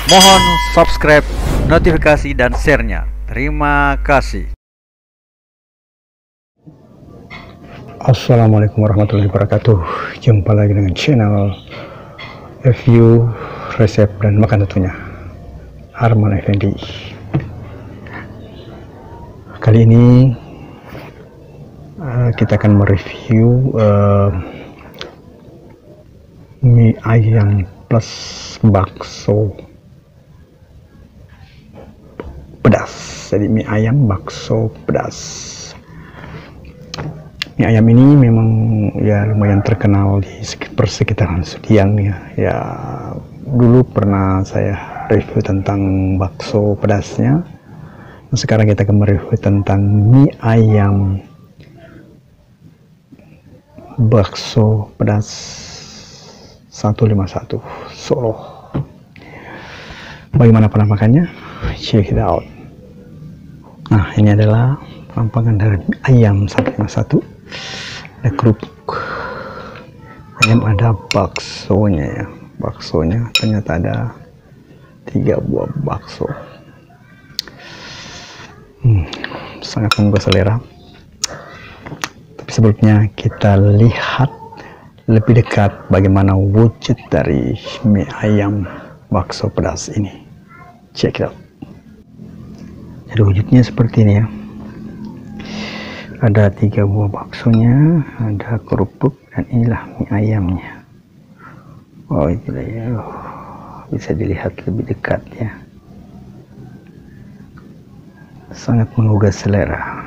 Mohon subscribe, notifikasi, dan share-nya. Terima kasih. Assalamualaikum warahmatullahi wabarakatuh. Jumpa lagi dengan channel review, resep, dan makan tentunya Arman Effendi. Kali ini kita akan mereview mie ayam plus bakso pedas. Jadi mie ayam bakso pedas. Mie ayam ini memang ya lumayan terkenal di persekitaran Sudiang ya. Dulu pernah saya review tentang bakso pedasnya. Sekarang kita akan mereview tentang mie ayam bakso pedas 151 Solo. Bagaimana penampakannya? Check it out. Nah, ini adalah penampakan dari ayam 151. Ada kerupuk ayam, ada baksonya ya. Baksonya ternyata ada 3 buah bakso. Sangat menggugah selera. Tapi sebelumnya kita lihat lebih dekat bagaimana wujud dari mie ayam bakso pedas ini. Check it out. Jadi wujudnya seperti ini ya. Ada 3 buah baksonya, ada kerupuk, dan inilah mie ayamnya. Oh, gila ya. Bisa dilihat lebih dekat ya. Sangat menggugah selera.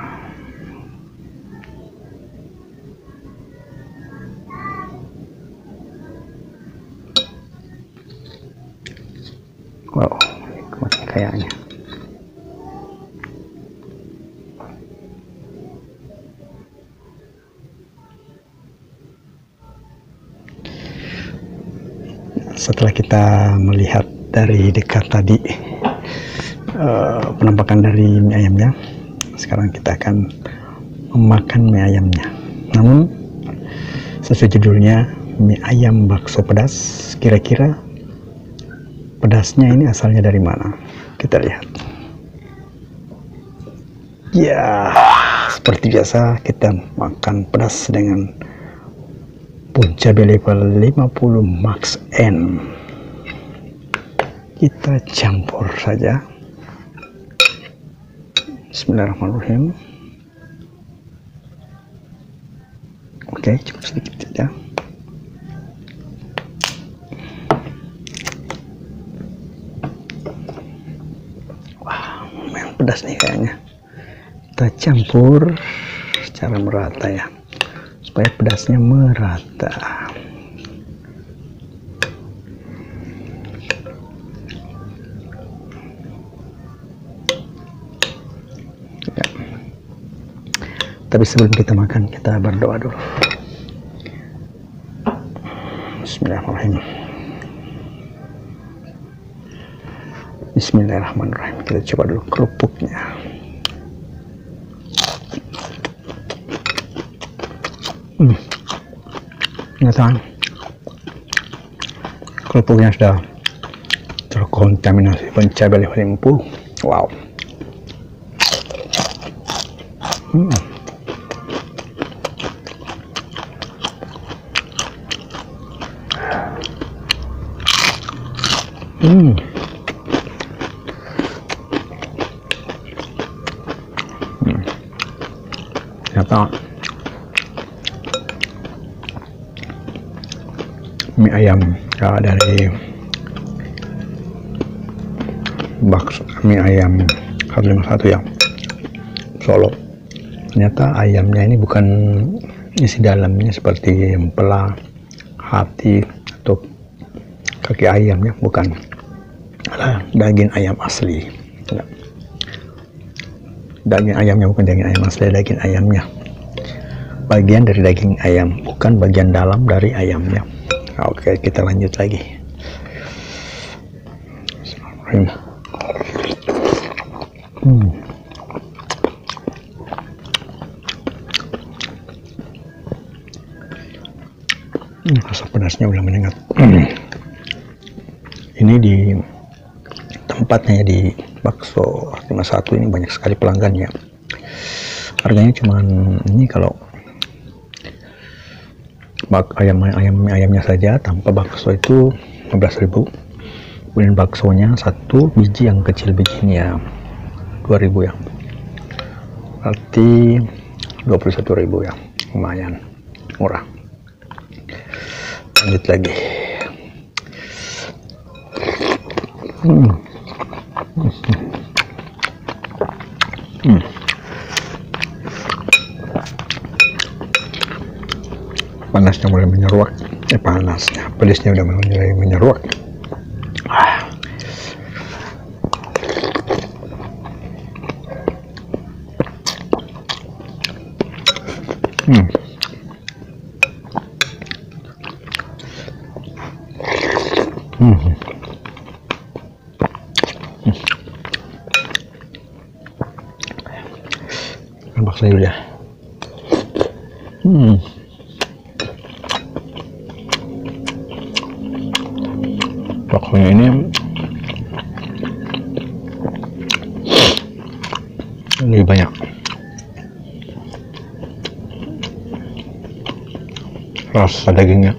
Wow, nikmat kayaknya. Setelah kita melihat dari dekat tadi penampakan dari mie ayamnya, sekarang kita akan memakan mie ayamnya. Namun sesuai judulnya, mie ayam bakso pedas, kira-kira pedasnya ini asalnya dari mana? Kita lihat. Ya, seperti biasa kita makan pedas dengan cabai level 50 Max N. Kita campur saja. Bismillahirrahmanirrahim. Oke, cukup sedikit saja. Wah, lumayan pedas nih kayaknya. Kita campur secara merata ya, supaya pedasnya merata. Ya. Tapi sebelum kita makan, kita berdoa dulu. Bismillahirrahmanirrahim. Bismillahirrahmanirrahim. Kita coba dulu kerupuknya. Ternyata kerupuknya sudah terkontaminasi cabai level 50. Wow. Ternyata mie ayam dari bakso mie ayam 151 ya, Solo. Ternyata ayamnya ini bukan isi dalamnya seperti empela, hati, atau kaki ayam ya, bukan. Adalah daging ayam asli. Daging ayamnya bukan daging ayam asli, daging ayamnya bagian dari daging ayam, bukan bagian dalam dari ayamnya. Oke, kita lanjut lagi. Rasa pedasnya udah menyengat. Ini tempatnya di Bakso 51 ini banyak sekali pelanggannya. Harganya cuman ini kalau ayamnya saja tanpa bakso itu 15.000. Kemudian baksonya satu biji yang kecil begini ya 2.000 ya. Berarti 21.000 ya. Lumayan murah. Lanjut lagi. Panasnya mulai menyeruak. Pedasnya udah mulai menyeruak. Bakso dulu ya. Baksonya ini lebih banyak rasa dagingnya,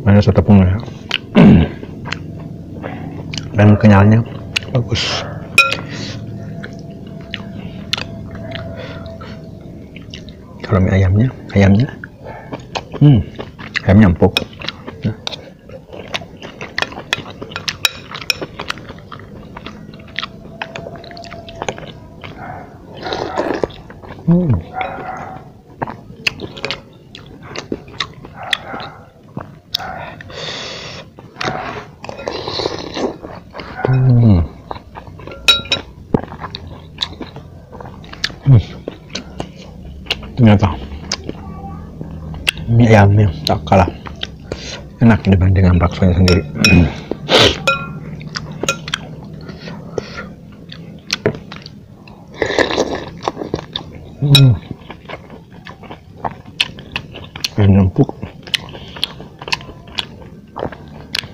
banyak rasa tepungnya, dan kenyalnya bagus. Kalau mie ayamnya empuk. Ternyata mie ayamnya tak kalah enak dibanding dengan baksonya sendiri. Empuk,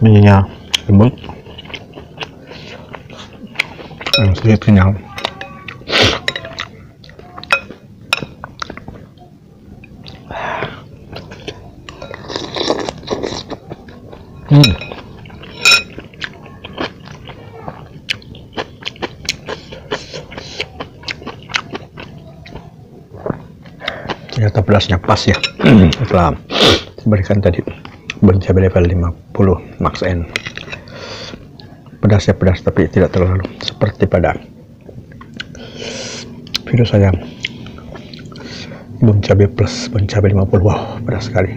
mie-nya lembut, sedikit kenyal. Ternyata pedasnya pas ya. Setelah diberikan tadi bon cabai level 50 max N, pedasnya pedas tapi tidak terlalu seperti pada video saya bon cabai plus bon cabai 50. Wow, pedas sekali.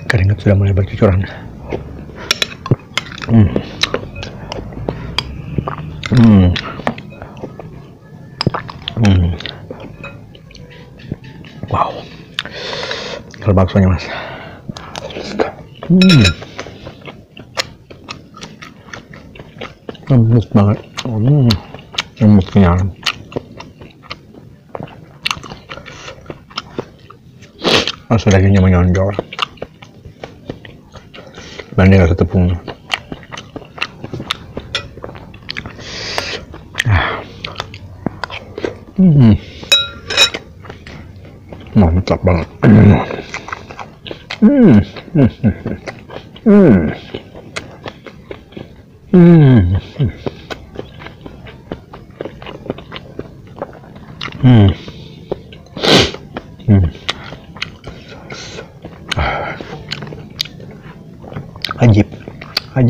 Keringat sudah mulai bercucuran. Wow, kalau baksonya mas, lembut banget, lembut kenyal. Rasa dagingnya menonjol dibanding rasa tepung. Mantap banget.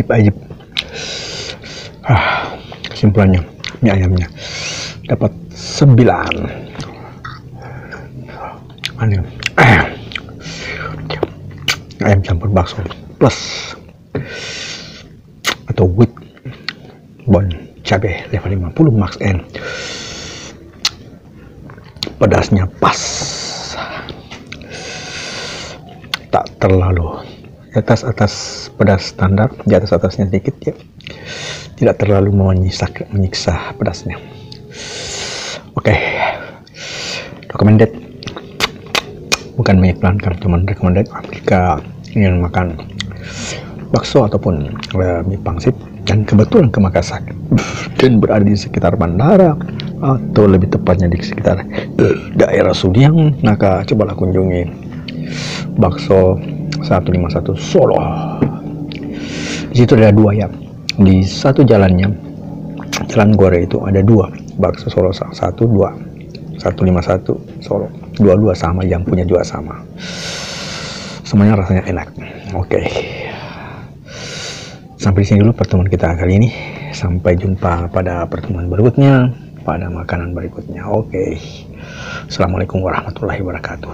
Ajib. Kesimpulannya, mie ayamnya dapat 9. Ayam campur bakso plus atau with bon cabai level 50 max N. Pedasnya pas, tak terlalu di atas pedas standar, di atasnya sedikit ya, tidak terlalu menyiksa pedasnya. Oke, recommended, bukan mengiklankan, cuman recommended jika ingin makan bakso ataupun mie pangsit dan kebetulan ke Makassar dan berada di sekitar bandara atau lebih tepatnya di sekitar daerah Sudiang, maka cobalah kunjungi Bakso 151 Solo. Di situ ada dua ya, di satu jalannya, Jalan Gore itu ada dua bakso Solo, 151 Solo, dua-dua sama, yang punya juga sama, semuanya rasanya enak. Oke. Sampai di sini dulu pertemuan kita kali ini. Sampai jumpa pada pertemuan berikutnya, pada makanan berikutnya. Oke. Assalamualaikum warahmatullahi wabarakatuh.